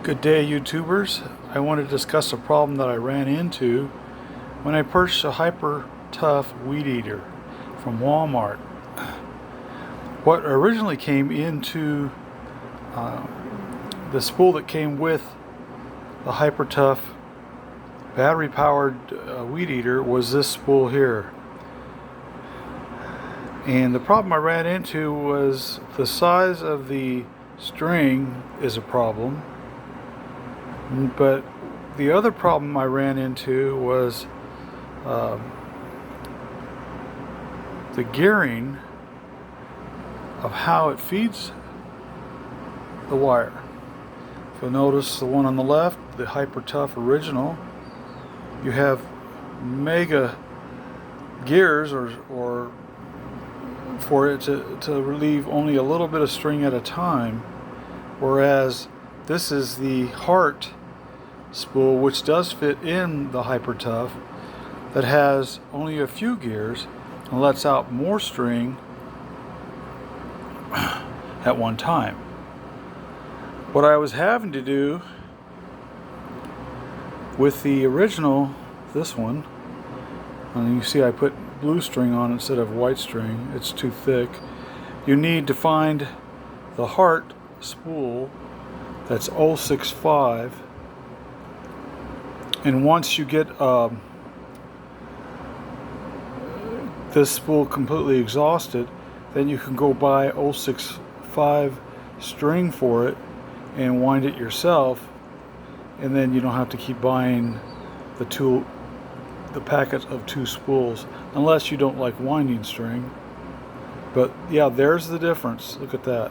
Good day, YouTubers. I want to discuss a problem that I ran into when I purchased a hyper tough weed eater from Walmart. What originally came into the spool that came with the hyper tough battery powered weed eater was this spool here. And the problem I ran into was the size of the string is a problem. But the other problem I ran into was the gearing of how it feeds the wire. If you'll notice the one on the left, the Hyper Tough Original, you have mega gears or for it to relieve only a little bit of string at a time, whereas this is the Hart spool, which does fit in the Hyper Tough, that has only a few gears and lets out more string at one time. What I was having to do with the original, this one, and you see I put blue string on instead of white string, it's too thick. You need to find the Hart spool that's 065, and once you get this spool completely exhausted, then you can go buy 065 string for it and wind it yourself, and then you don't have to keep buying the packet of two spools unless you don't like winding string. But yeah, there's the difference. Look at that.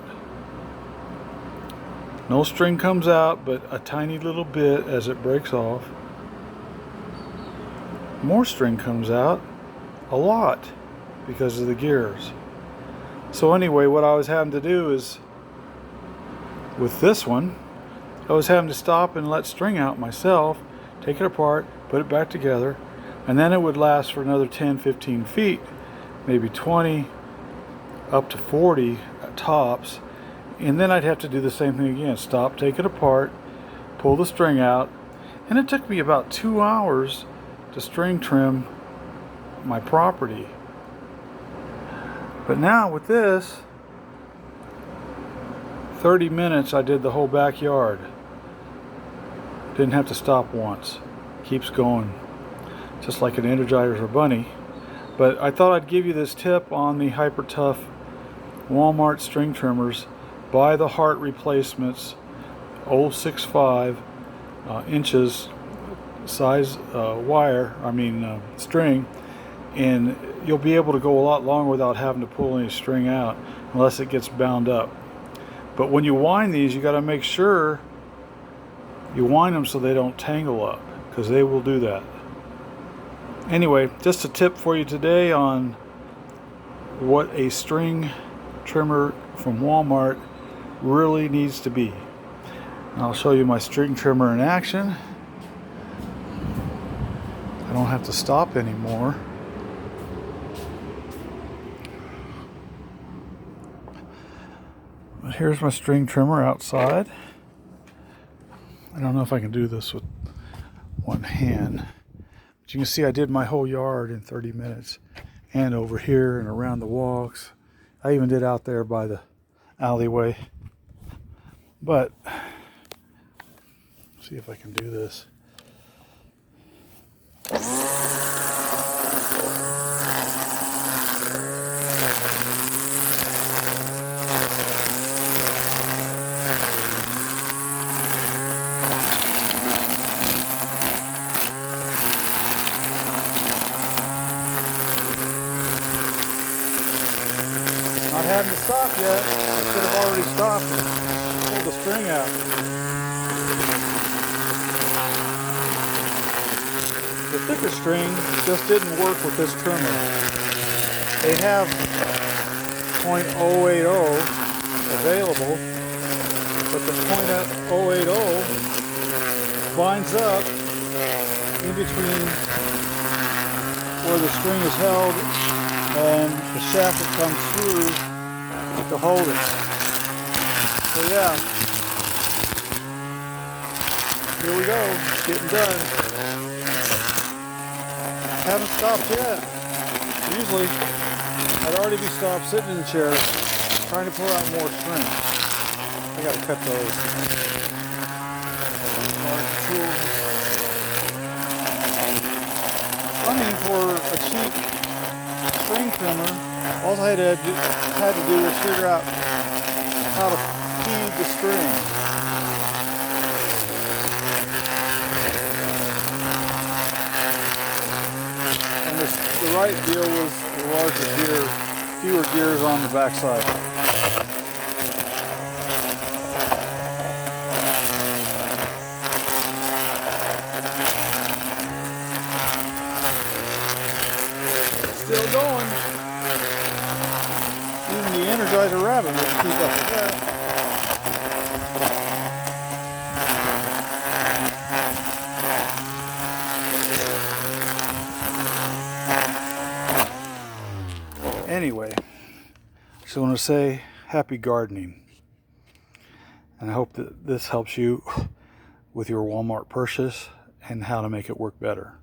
No string comes out, but a tiny little bit as it breaks off. More string comes out, a lot, because of the gears. So anyway, what I was having to do is, with this one, I was having to stop and let string out myself, take it apart, put it back together, and then it would last for another 10-15 feet, maybe 20, up to 40 tops. And then I'd have to do the same thing again. Stop, take it apart, pull the string out, and it took me about 2 hours to string trim my property. But now with this, 30 minutes I did the whole backyard. Didn't have to stop once. Keeps going, just like an Energizer Bunny. But I thought I'd give you this tip on the Hyper Tough Walmart string trimmers. Buy the Hart replacements, 065 inches size string, and you'll be able to go a lot longer without having to pull any string out unless it gets bound up. But when you wind these, you got to make sure you wind them so they don't tangle up, because they will do that. Anyway, just a tip for you today on what a string trimmer from Walmart really needs to be. I'll show you my string trimmer in action. I don't have to stop anymore. But here's my string trimmer outside. I don't know if I can do this with one hand, but you can see I did my whole yard in 30 minutes, and over here and around the walks. I even did out there by the alleyway. But see if I can do this. Not having to stop yet. I should have already stopped and pulled the string out. The thicker string just didn't work with this trimmer. They have .080 available, but the .080 binds up in between where the string is held and the shaft that comes through to hold it. So yeah, here we go. It's getting done. Haven't stopped yet. Usually, I'd already be stopped sitting in the chair trying to pull out more string. I gotta cut those. Large tool. I mean, for a cheap string trimmer, all I had to do was figure out how to feed the string. And the right deal was the larger gear, fewer gears on the backside. Still going. Even the Energizer Rabbit will keep up with that. Anyway, just want to say happy gardening. And I hope that this helps you with your Walmart purchase and how to make it work better.